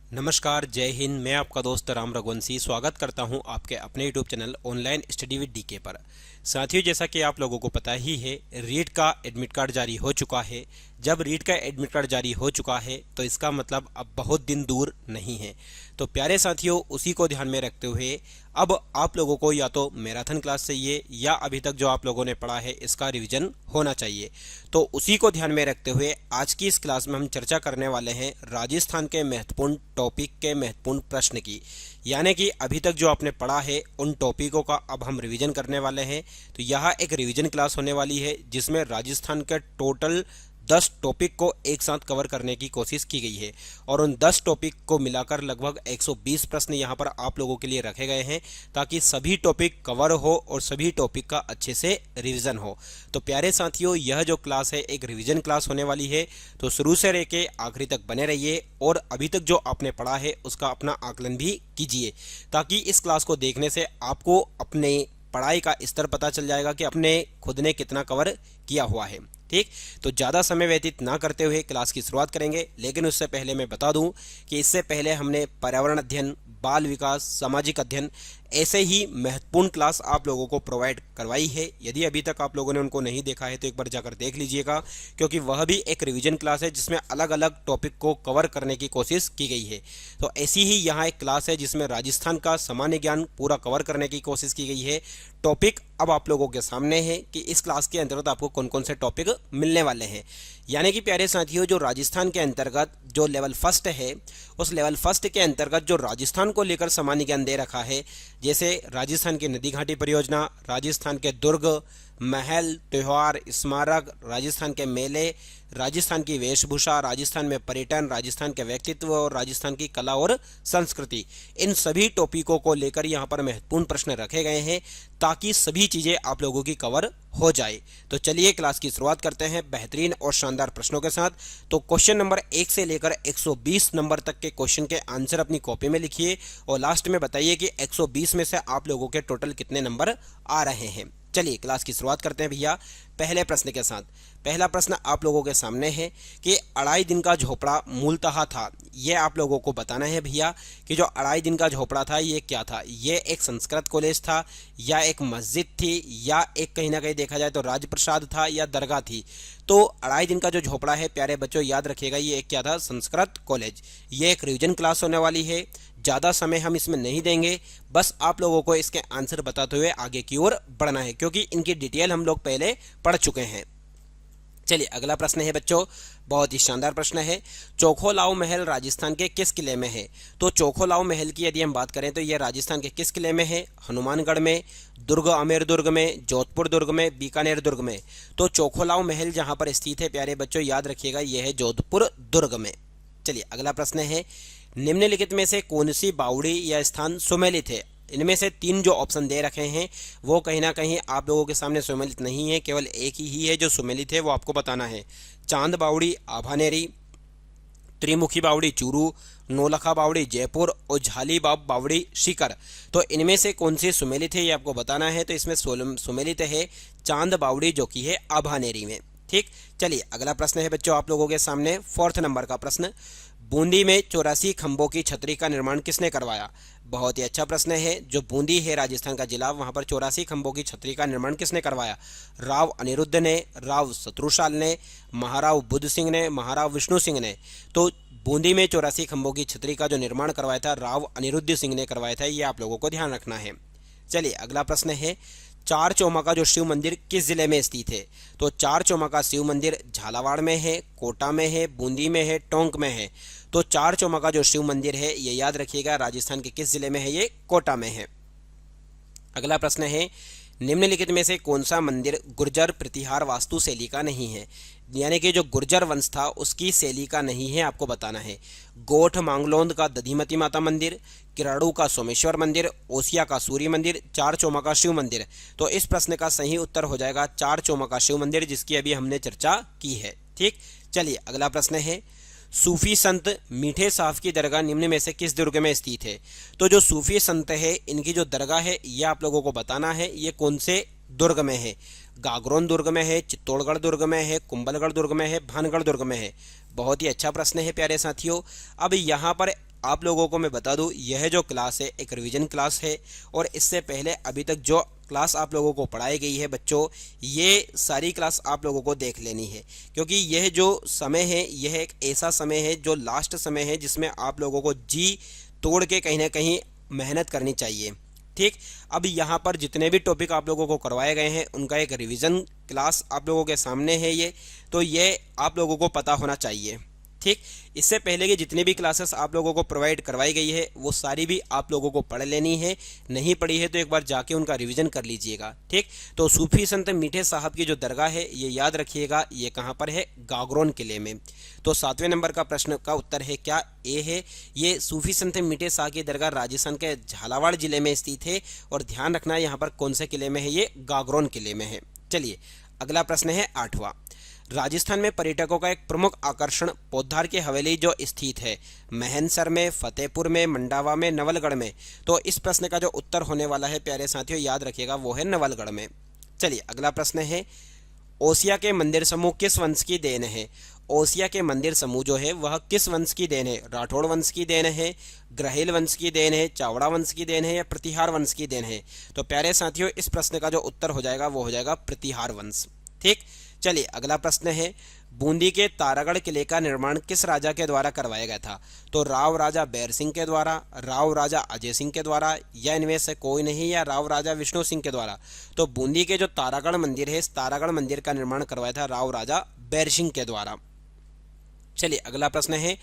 नमस्कार, जय हिंद। मैं आपका दोस्त राम रघुवंशी स्वागत करता हूं आपके अपने YouTube channel online study with DK पर। साथियों, जैसा कि आप लोगों को पता ही है, रीट का एडमिट कार्ड जारी हो चुका है। जब रीट का एडमिट कार्ड जारी हो चुका है तो इसका मतलब अब बहुत दिन दूर नहीं है। तो प्यारे साथियों, उसी को ध्यान में रखते हुए अब आप लोगों को या तो मैराथन क्लास चाहिए या अभी तक जो आप लोगों ने पढ़ा है इसका रिवीजन होना चाहिए। तो उसी को ध्यान में रखते हुए आज की इस क्लास में हम चर्चा करने वाले हैं राजस्थान के महत्वपूर्ण टॉपिक के महत्वपूर्ण प्रश्न की। यानी कि अभी तक जो आपने पढ़ा है उन टॉपिकों का अब हम रिवीजन करने वाले हैं। तो यह एक रिवीजन क्लास होने वाली है जिसमें राजस्थान के टोटल 10 टॉपिक को एक साथ कवर करने की कोशिश की गई है और उन 10 टॉपिक को मिलाकर लगभग 120 प्रश्न यहाँ पर आप लोगों के लिए रखे गए हैं ताकि सभी टॉपिक कवर हो और सभी टॉपिक का अच्छे से रिवीजन हो। तो प्यारे साथियों, यह जो क्लास है एक रिवीजन क्लास होने वाली है, तो शुरू से लेके आखिरी तक बने रहिए और अभी तक जो आपने पढ़ा है उसका अपना आकलन भी कीजिए ताकि इस क्लास को देखने से आपको अपने पढ़ाई का स्तर पता चल जाएगा कि अपने खुद ने कितना कवर किया हुआ है। ठीक, तो ज़्यादा समय व्यतीत ना करते हुए क्लास की शुरुआत करेंगे। लेकिन उससे पहले मैं बता दूं कि इससे पहले हमने पर्यावरण अध्ययन, बाल विकास, सामाजिक अध्ययन ऐसे ही महत्वपूर्ण क्लास आप लोगों को प्रोवाइड करवाई है। यदि अभी तक आप लोगों ने उनको नहीं देखा है तो एक बार जाकर देख लीजिएगा, क्योंकि वह भी एक रिवीजन क्लास है जिसमें अलग अलग टॉपिक को कवर करने की कोशिश की गई है। तो ऐसी ही यहाँ एक क्लास है जिसमें राजस्थान का सामान्य ज्ञान पूरा कवर करने की कोशिश की गई है। टॉपिक अब आप लोगों के सामने है कि इस क्लास के अंतर्गत आपको कौन कौन से टॉपिक मिलने वाले हैं। यानी कि प्यारे साथियों, जो राजस्थान के अंतर्गत जो लेवल फर्स्ट है, उस लेवल फर्स्ट के अंतर्गत जो राजस्थान को लेकर सामान्य ज्ञान दे रखा है, जैसे राजस्थान की नदी घाटी परियोजना, राजस्थान के दुर्ग, महल, त्योहार, स्मारक, राजस्थान के मेले, राजस्थान की वेशभूषा, राजस्थान में पर्यटन, राजस्थान के व्यक्तित्व और राजस्थान की कला और संस्कृति, इन सभी टॉपिकों को लेकर यहाँ पर महत्वपूर्ण प्रश्न रखे गए हैं ताकि सभी चीज़ें आप लोगों की कवर हो जाए। तो चलिए क्लास की शुरुआत करते हैं बेहतरीन और शानदार प्रश्नों के साथ। तो क्वेश्चन नंबर 1 से लेकर 120 नंबर तक के क्वेश्चन के आंसर अपनी कॉपी में लिखिए और लास्ट में बताइए कि 120 में से आप लोगों के टोटल कितने नंबर आ रहे हैं। चलिए क्लास की शुरुआत करते हैं भैया पहले प्रश्न के साथ। पहला प्रश्न आप लोगों के सामने है कि अढ़ाई दिन का झोपड़ा मूलतः था। ये आप लोगों को बताना है भैया कि जो अढ़ाई दिन का झोपड़ा था ये क्या था। ये एक संस्कृत कॉलेज था या एक मस्जिद थी या एक कहीं ना कहीं देखा जाए तो राजप्रसाद था या दरगाह थी। तो अढ़ाई दिन का जो झोपड़ा है प्यारे बच्चों याद रखिएगा, ये एक क्या था, संस्कृत कॉलेज। ये एक रिवीजन क्लास होने वाली है, ज़्यादा समय हम इसमें नहीं देंगे, बस आप लोगों को इसके आंसर बताते हुए आगे की ओर बढ़ना है क्योंकि इनकी डिटेल हम लोग पहले पढ़ चुके हैं। चलिए अगला प्रश्न है बच्चों, बहुत ही शानदार प्रश्न है। चोखोलाव महल राजस्थान के किस किले में है। तो चोखोलाव महल की यदि हम बात करें तो यह राजस्थान के किस किले में है। हनुमानगढ़ में, दुर्ग अमेर दुर्ग में, जोधपुर दुर्ग में, बीकानेर दुर्ग में। तो चोखोलाव महल जहां पर स्थित है प्यारे बच्चों याद रखिएगा यह है जोधपुर दुर्ग में। चलिए अगला प्रश्न है, निम्नलिखित में से कौन सी बावड़ी या स्थान सुमेलित है। इनमें से 3 जो ऑप्शन दे रखे हैं वो कहीं ना कहीं आप लोगों के सामने सुमेलित नहीं है, केवल एक ही है जो सुमेलित है, वो आपको बताना है। चांद बावड़ी आभानेरी, त्रिमुखी बावड़ी चूरू, नौलखा बावड़ी जयपुर और झाली बावड़ी सीकर। तो इनमें से कौन सी सुमेलित है ये आपको बताना है। तो इसमें सुमेलित है चांद बावड़ी जो कि है आभानेरी में। ठीक, चलिए अगला प्रश्न है बच्चों आप लोगों के सामने 4th नंबर का प्रश्न, बूंदी में 84 खंभों की छतरी का निर्माण किसने करवाया। बहुत ही अच्छा प्रश्न है। जो बूंदी है राजस्थान का जिला, वहां पर 84 खंभों की छतरी का निर्माण किसने करवाया। राव अनिरुद्ध ने, राव शत्रुशाल ने, महाराव बुद्ध सिंह ने, महाराव विष्णु सिंह ने। तो बूंदी में 84 खंभों की छतरी का जो निर्माण करवाया था राव अनिरुद्ध सिंह ने करवाया था, ये आप लोगों को ध्यान रखना है। चलिए अगला प्रश्न है, चार चौमा जो शिव मंदिर किस जिले में स्थित है। तो चार चौमा का शिव मंदिर झालावाड़ में है, कोटा में है, बूंदी में है, टोंक में है। तो चार चौमा का जो शिव मंदिर है ये याद रखिएगा राजस्थान के किस जिले में है, ये कोटा में है। अगला प्रश्न है, निम्नलिखित में से कौन सा मंदिर गुर्जर प्रतिहार वास्तु शैली का नहीं है। यानी कि जो गुर्जर वंश था उसकी शैली का नहीं है, आपको बताना है। गोठ मांगलोंद का दधिमती माता मंदिर, किराड़ू का सोमेश्वर मंदिर, ओसिया का सूर्य मंदिर, चार चौमा का शिव मंदिर। तो इस प्रश्न का सही उत्तर हो जाएगा चार चौमा का शिव मंदिर, जिसकी अभी हमने चर्चा की है। ठीक, चलिए अगला प्रश्न है, सूफी संत मीठे साहब की दरगाह निम्न में से किस दुर्ग में स्थित है। तो जो सूफी संत है इनकी जो दरगाह है ये आप लोगों को बताना है ये कौन से दुर्ग में है। गागरोन दुर्ग में है, चित्तौड़गढ़ दुर्ग में है, कुंभलगढ़ दुर्ग में है, भानगढ़ दुर्ग में है। बहुत ही अच्छा प्रश्न है प्यारे साथियों। अब यहाँ पर आप लोगों को मैं बता दूं, यह जो क्लास है एक रिवीजन क्लास है और इससे पहले अभी तक जो क्लास आप लोगों को पढ़ाई गई है बच्चों, ये सारी क्लास आप लोगों को देख लेनी है, क्योंकि यह जो समय है यह एक ऐसा समय है जो लास्ट समय है जिसमें आप लोगों को जी तोड़ के कहीं ना कहीं मेहनत करनी चाहिए। ठीक, अब यहाँ पर जितने भी टॉपिक आप लोगों को करवाए गए हैं उनका एक रिवीजन क्लास आप लोगों के सामने है ये, तो ये आप लोगों को पता होना चाहिए। ठीक, इससे पहले की जितनी भी क्लासेस आप लोगों को प्रोवाइड करवाई गई है वो सारी भी आप लोगों को पढ़ लेनी है, नहीं पढ़ी है तो एक बार जाके उनका रिवीजन कर लीजिएगा। ठीक, तो सूफी संत मीठे साहब की जो दरगाह है ये याद रखिएगा, ये कहाँ पर है, गागरोन किले में। तो 7वें नंबर का प्रश्न का उत्तर है क्या, ए है। ये सूफी संत मीठे शाह की दरगाह राजस्थान के झालावाड़ जिले में स्थित है और ध्यान रखना यहाँ पर कौन से किले में है, ये गागरोन किले में है। चलिए अगला प्रश्न है 8वां। राजस्थान में पर्यटकों का एक प्रमुख आकर्षण पौधार की हवेली जो स्थित है महनसर में, फतेहपुर में, मंडावा में, नवलगढ़ में। तो इस प्रश्न का जो उत्तर होने वाला है प्यारे साथियों याद रखिएगा वो है नवलगढ़ में। चलिए अगला प्रश्न है, ओसिया के मंदिर समूह किस वंश की देन है। ओसिया के मंदिर समूह जो है वह किस वंश की देन है, राठौड़ वंश की देन है, ग्रहेल वंश की देन है, चावड़ा वंश की देन है या प्रतिहार वंश की देन है। तो प्यारे साथियों इस प्रश्न का जो उत्तर हो जाएगा वो हो जाएगा प्रतिहार वंश। ठीक, चलिए अगला प्रश्न है, बूंदी के तारागढ़ किले का निर्माण किस राजा के द्वारा करवाया गया था। तो राव राजा बैर सिंह के द्वारा, राव राजा अजय सिंह के द्वारा, या इनमें से कोई नहीं, या राव राजा विष्णु सिंह के द्वारा। तो बूंदी के जो तारागढ़ मंदिर है इस तारागढ़ मंदिर का निर्माण करवाया था राव राजा बैर सिंह के द्वारा। चलिए अगला प्रश्न है,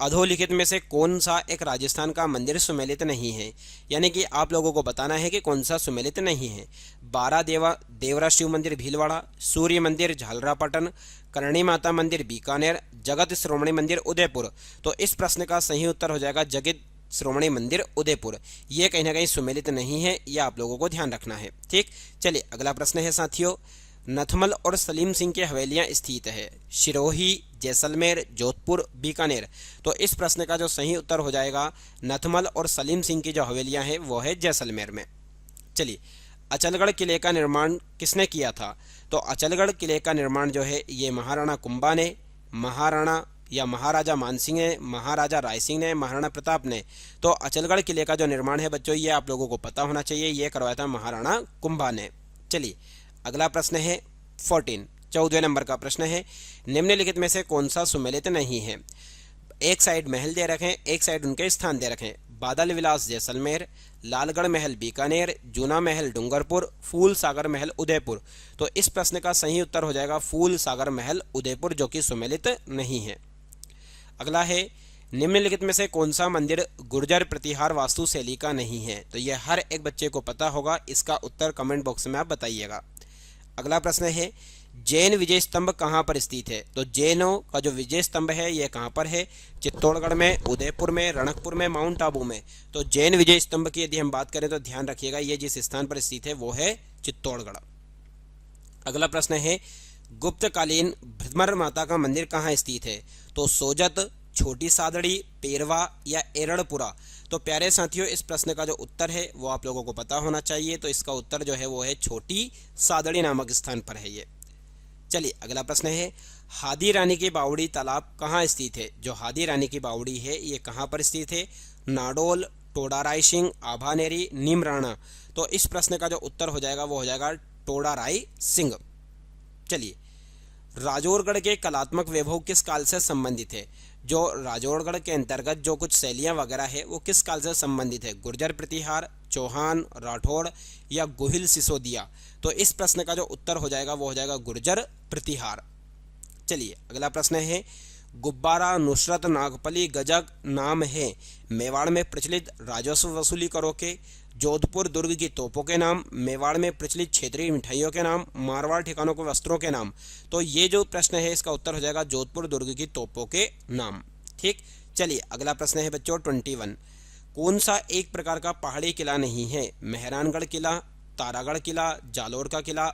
अधोलिखित में से कौन सा एक राजस्थान का मंदिर सुमेलित नहीं है, यानी कि आप लोगों को बताना है कि कौन सा सुमेलित नहीं है। 12 देवरा शिव मंदिर भीलवाड़ा, सूर्य मंदिर झालरापाटन, करणी माता मंदिर बीकानेर, जगत श्रोमणी मंदिर उदयपुर। तो इस प्रश्न का सही उत्तर हो जाएगा जगत श्रोमणी मंदिर उदयपुर। ये कहीं ना कहीं सुमेलित नहीं है, यह आप लोगों को ध्यान रखना है। ठीक, चलिए अगला प्रश्न है साथियों, नथमल और सलीम सिंह की हवेलियां स्थित है सिरोही, जैसलमेर, जोधपुर, बीकानेर। तो इस प्रश्न का जो सही उत्तर हो जाएगा नथमल और सलीम सिंह की जो हवेलियां हैं वो है जैसलमेर में। चलिए अचलगढ़ किले का निर्माण किसने किया था। तो अचलगढ़ किले का निर्माण जो है ये महाराणा कुंभा ने, महाराणा या महाराजा मानसिंह ने, महाराजा रायसिंह ने, महाराणा प्रताप ने। तो अचलगढ़ किले का जो निर्माण है बच्चों ये आप लोगों को पता होना चाहिए, ये करवाया था महाराणा कुंभा ने। चलिए अगला प्रश्न है 14वें नंबर का प्रश्न है, निम्नलिखित में से कौन सा सुमेलित नहीं है। एक साइड महल दे रखें, एक साइड उनके स्थान दे रखें। बादल विलास जैसलमेर, लालगढ़ महल बीकानेर, जूना महल डूंगरपुर, फूल सागर महल उदयपुर। तो इस प्रश्न का सही उत्तर हो जाएगा फूल सागर महल उदयपुर, जो कि सुमेलित नहीं है। अगला है, निम्नलिखित में से कौन सा मंदिर गुर्जर प्रतिहार वास्तुशैली का नहीं है। तो यह हर एक बच्चे को पता होगा, इसका उत्तर कमेंट बॉक्स में आप बताइएगा। अगला प्रश्न है, जैन विजय स्तंभ कहाँ पर स्थित है। तो जैनों का जो विजय स्तंभ है यह कहाँ पर है, चित्तौड़गढ़ में, उदयपुर में, रणकपुर में, माउंट आबू में। तो जैन विजय स्तंभ की यदि हम बात करें तो ध्यान रखिएगा ये जिस स्थान पर स्थित है वो है चित्तौड़गढ़। अगला प्रश्न है, गुप्तकालीन भ्रमर माता का मंदिर कहाँ स्थित है। तो सोजत, छोटी सादड़ी, पेरवा या एरड़पुरा। तो प्यारे साथियों इस प्रश्न का जो उत्तर है वो आप लोगों को पता होना चाहिए, तो इसका उत्तर जो है वो है छोटी सादड़ी नामक स्थान पर है ये। चलिए अगला प्रश्न है, हादी रानी की बावड़ी तालाब कहाँ स्थित है। जो हादी रानी की बावड़ी है ये कहाँ पर स्थित है, नाडोल, टोडाराय सिंह, आभानेरी, नीमराणा। तो इस प्रश्न का जो उत्तर हो जाएगा वो हो जाएगा टोडाराय सिंह। चलिए राजौरगढ़ के कलात्मक वैभव किस काल से संबंधित है। जो राजौरगढ़ के अंतर्गत जो कुछ शैलियाँ वगैरह है वो किस काल से संबंधित है, गुर्जर प्रतिहार, चौहान, राठौड़ या गोहिल सिसोदिया। तो इस प्रश्न का जो उत्तर हो जाएगा वो हो जाएगा गुर्जर प्रतिहार। चलिए अगला प्रश्न है, गुब्बारा, नुसरत, नागपली, गजक नाम है मेवाड़ में प्रचलित राजस्व वसूली करों के, जोधपुर दुर्ग की तोपों के नाम, मेवाड़ में प्रचलित क्षेत्रीय मिठाइयों के नाम, मारवाड़ ठिकानों के वस्त्रों के नाम। तो ये जो प्रश्न है इसका उत्तर हो जाएगा जोधपुर दुर्ग की तोपों के नाम। ठीक, चलिए अगला प्रश्न है बच्चों 21, कौन सा एक प्रकार का पहाड़ी किला नहीं है। मेहरानगढ़ किला, तारागढ़ किला, जालोर का किला,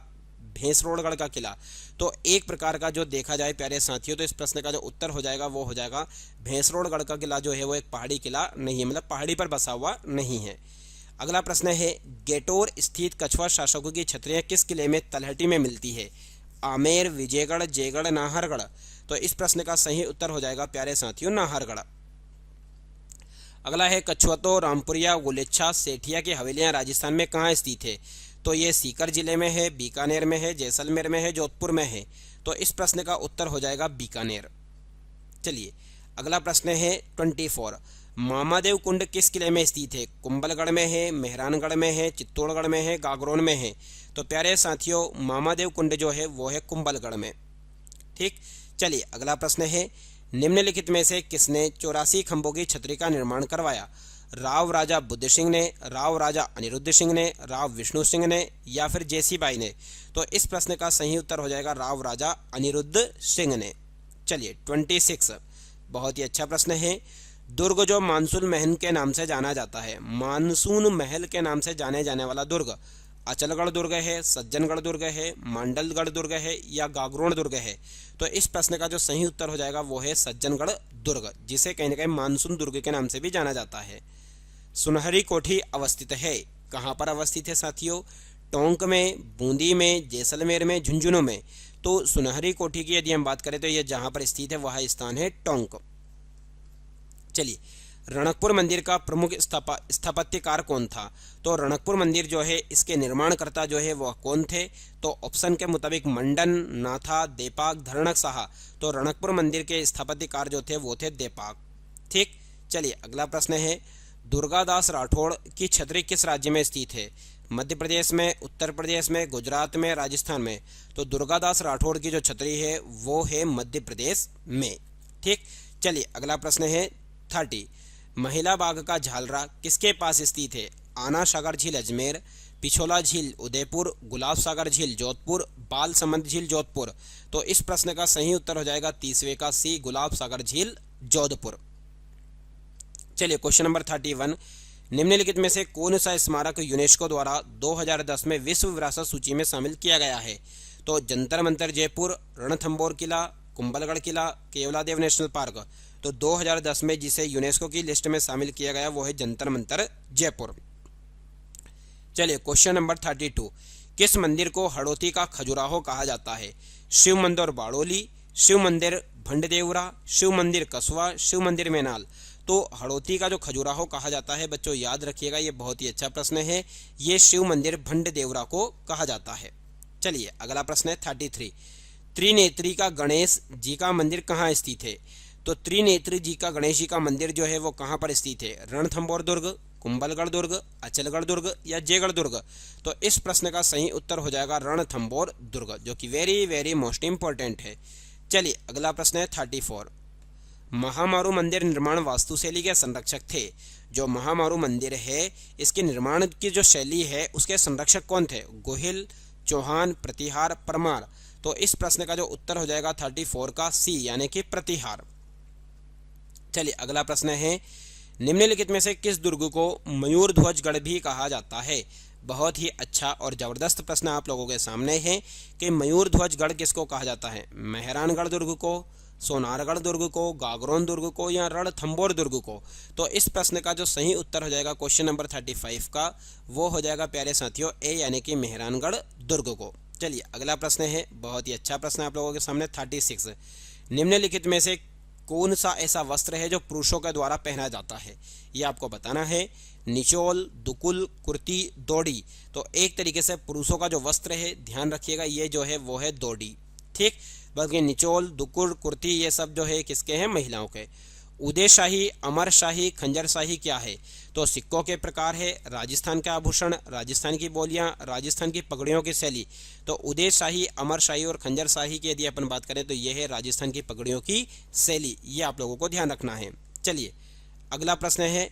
भैंसरोड़गढ़ का किला। तो एक प्रकार का जो देखा जाए प्यारे साथियों तो इस प्रश्न का जो उत्तर हो जाएगा वो हो जाएगा भैंसरोड़गढ़ का किला जो है वो एक पहाड़ी किला नहीं है, मतलब पहाड़ी पर बसा हुआ नहीं है। अगला प्रश्न है, गेटोर स्थित कछवा शासकों की छतरियां किस किले में तलहटी में मिलती है, आमेर, विजयगढ़, जयगढ़, नाहरगढ़। तो इस प्रश्न का सही उत्तर हो जाएगा प्यारे साथियों नाहरगढ़। अगला है कछुवतो, रामपुरिया, गुलेच्छा, सेठिया की हवेलियां राजस्थान में कहाँ स्थित है? तो ये सीकर जिले में है, बीकानेर में है, जैसलमेर में है, जोधपुर में है। तो इस प्रश्न का उत्तर हो जाएगा बीकानेर। चलिए अगला प्रश्न है 24। मामादेव कुंड किस किले में स्थित है? कुंभलगढ़ में है, मेहरानगढ़ में है, चित्तौड़गढ़ में है, गागरोन में है। तो प्यारे साथियों मामादेव कुंड जो है वो है कुंभलगढ़ में। ठीक, चलिए अगला प्रश्न है निम्नलिखित में से किसने 84 खंभों की छतरी का निर्माण करवाया? राव राजा बुद्ध सिंह ने, राव राजा अनिरुद्ध सिंह ने, राव विष्णु सिंह ने या फिर जैसीबाई ने? तो इस प्रश्न का सही उत्तर हो जाएगा राव राजा अनिरुद्ध सिंह ने। चलिए 26, बहुत ही अच्छा प्रश्न है। दुर्ग जो मानसून महल के नाम से जाना जाता है, मानसून महल के नाम से जाने जाने वाला दुर्ग अचलगढ़ दुर्ग है, सज्जनगढ़ दुर्ग है, मांडलगढ़ दुर्ग है या गागरोन दुर्ग है? तो इस प्रश्न का जो सही उत्तर हो जाएगा वो है सज्जनगढ़ दुर्ग, जिसे कहीं ना कहीं मानसून दुर्ग के नाम से भी जाना जाता है। सुनहरी कोठी अवस्थित है, कहाँ पर अवस्थित है साथियों? टोंक में, बूंदी में, जैसलमेर में, झुंझुनू में। तो सुनहरी कोठी की यदि हम बात करें तो यह जहां पर स्थित है वह स्थान है टोंक। चलिए रणकपुर मंदिर का प्रमुख स्थापत्यकार कौन था? तो रणकपुर मंदिर जो है इसके निर्माणकर्ता जो है वह कौन थे? तो ऑप्शन के मुताबिक मंडन, नाथा, देपाक, धरणक साहा। तो रणकपुर मंदिर के स्थापत्यकार जो थे वो थे देपाक। ठीक, चलिए अगला प्रश्न है दुर्गादास राठौड़ की छतरी किस राज्य में स्थित है? मध्य प्रदेश में, उत्तर प्रदेश में, गुजरात में, राजस्थान में? तो दुर्गादास राठौड़ की जो छतरी है वो है मध्य प्रदेश में। ठीक, चलिए अगला प्रश्न है 30। महिला बाग का झालरा किसके पास स्थित है? आना सागर झील अजमेर, पिछोला झील उदयपुर, गुलाब सागर झील जोधपुर, बाल समंद झील जोधपुर। तो इस प्रश्न का सही उत्तर हो जाएगा 30वें का सी, गुलाब सागर झील जोधपुर। चलिए क्वेश्चन नंबर 31। निम्नलिखित में से कौन सा स्मारक यूनेस्को द्वारा 2010 में विश्व विरासत सूची में शामिल किया गया है? तो जंतर मंतर जयपुर, रणथंबोर किला, कुंभलगढ़ किला, केवलादेव नेशनल पार्क। तो 2010 में जिसे यूनेस्को की लिस्ट में शामिल किया गया वो है जंतर मंतर जयपुर। चलिए क्वेश्चन नंबर 32। किस मंदिर को हड़ौती का खजुराहो कहा जाता है? शिव मंदिर बाड़ोली, शिव मंदिर भंडदेवरा, शिव मंदिर कसवा, शिव मंदिर मेनाल। तो हड़ौती का जो खजुराहो कहा जाता है बच्चों याद रखिएगा, ये बहुत ही अच्छा प्रश्न है, ये शिव मंदिर भंडदेवरा को कहा जाता है। चलिए अगला प्रश्न है 33। त्रिनेत्री का गणेश जी का मंदिर कहाँ स्थित है? तो त्रिनेत्री जी का गणेश जी का मंदिर जो है वो कहाँ पर स्थित है? रणथंबोर दुर्ग, कुंभलगढ़ दुर्ग, अचलगढ़ दुर्ग या जयगढ़ दुर्ग? तो इस प्रश्न का सही उत्तर हो जाएगा रणथंबोर दुर्ग, जो कि वेरी वेरी मोस्ट इंपॉर्टेंट है। चलिए अगला प्रश्न है 34। महामारू मंदिर निर्माण वास्तुशैली के संरक्षक थे? जो महामारू मंदिर है इसके निर्माण की जो शैली है उसके संरक्षक कौन थे? गोहिल, चौहान, प्रतिहार, परमार। तो इस प्रश्न का जो उत्तर हो जाएगा 34 का सी, यानी कि प्रतिहार। चलिए अगला प्रश्न है निम्नलिखित में से किस दुर्ग को मयूरध्वजगढ़ भी कहा जाता है? बहुत ही अच्छा और जबरदस्त प्रश्न आप लोगों के सामने है कि मयूरध्वजगढ़ किसको कहा जाता है? मेहरानगढ़ दुर्ग को, सोनारगढ़ दुर्ग को, गागरोन दुर्ग को या रणथंबोर दुर्ग को? तो इस प्रश्न का जो सही उत्तर हो जाएगा क्वेश्चन नंबर 35 का वो हो जाएगा प्यारे साथियों ए, यानी कि मेहरानगढ़ दुर्ग को। चलिए अगला प्रश्न है, बहुत ही अच्छा प्रश्न आप लोगों के सामने 36। निम्नलिखित में से कौन सा ऐसा वस्त्र है जो पुरुषों के द्वारा पहना जाता है? ये आपको बताना है। निचोल, दुकुल, कुर्ती, दोड़ी। तो एक तरीके से पुरुषों का जो वस्त्र है ध्यान रखिएगा ये जो है वो है दोड़ी। ठीक, बल्कि निचोल, दुकुल, कुर्ती ये सब जो है किसके हैं? महिलाओं के। उदयशाही, अमरशाही, खंजरशाही क्या है? तो सिक्कों के प्रकार है, राजस्थान के आभूषण, राजस्थान की बोलियां, राजस्थान की पगड़ियों की शैली। तो उदयशाही, अमरशाही और खंजरशाही की यदि अपन बात करें तो यह है राजस्थान की पगड़ियों की शैली, ये आप लोगों को ध्यान रखना है। चलिए अगला प्रश्न है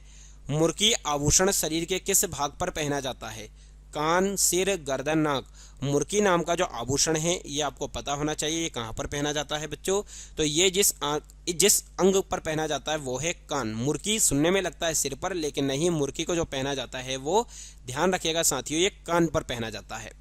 मुर्की आभूषण शरीर के किस भाग पर पहना जाता है? कान, सिर, गर्दन, नाक। मुर्की नाम का जो आभूषण है ये आपको पता होना चाहिए, ये कहाँ पर पहना जाता है बच्चों? तो ये जिस अंग पर पहना जाता है वो है कान। मुर्की सुनने में लगता है सिर पर, लेकिन नहीं, मुर्की को जो पहना जाता है वो ध्यान रखिएगा साथियों ये कान पर पहना जाता है।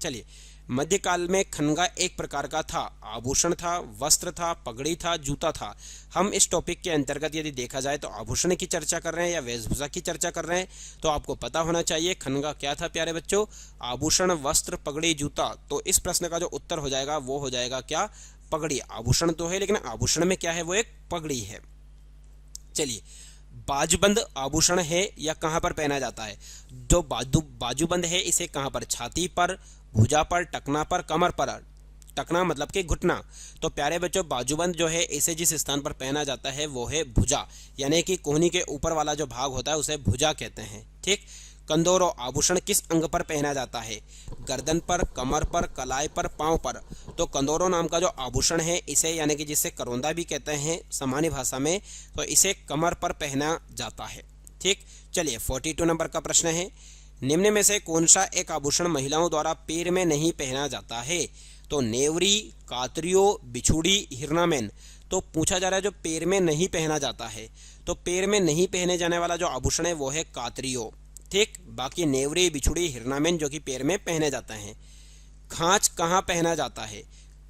चलिए मध्यकाल में खनगा एक प्रकार का था, आभूषण था, वस्त्र था, पगड़ी था, जूता था। हम इस टॉपिक के अंतर्गत यदि देखा जाए तो आभूषण की चर्चा कर रहे हैं या वेशभूषा की चर्चा कर रहे हैं, तो आपको पता होना चाहिए खनगा क्या था प्यारे बच्चों? आभूषण, वस्त्र, पगड़ी, जूता। तो इस प्रश्न का जो उत्तर हो जाएगा वो हो जाएगा क्या? पगड़ी। आभूषण तो है लेकिन आभूषण में क्या है? वो एक पगड़ी है। चलिए बाजूबंद आभूषण है या कहाँ पर पहना जाता है? जो बाजूबंद है इसे कहाँ पर? छाती पर, भुजा पर, टखना पर, कमर पर। टखना मतलब कि घुटना। तो प्यारे बच्चों, बाजूबंद जो है इसे जिस स्थान पर पहना जाता है वो है भुजा, यानी कि कोहनी के ऊपर वाला जो भाग होता है उसे भुजा कहते हैं। ठीक। कंदोरो आभूषण किस अंग पर पहना जाता है? गर्दन पर, कमर पर, कलाई पर, पांव पर। तो कंदोरो नाम का जो आभूषण है इसे, यानी कि जिसे करौंदा भी कहते हैं सामान्य भाषा में, तो इसे कमर पर पहना जाता है। ठीक। चलिए 42 नंबर का प्रश्न है, निम्न में से कौन सा एक आभूषण महिलाओं द्वारा पैर में नहीं पहना जाता है? तो नेवरी, कातरियो, बिछुड़ी, हिरनामेन। तो पूछा जा रहा है जो पैर में नहीं पहना जाता है, तो पैर में नहीं पहने जाने वाला जो आभूषण है वो है कातरियो। ठीक। बाकी नेवरी, बिछुड़ी, हिरनामेन जो कि पैर में पहने जाते हैं। खांच कहाँ पहना जाता है?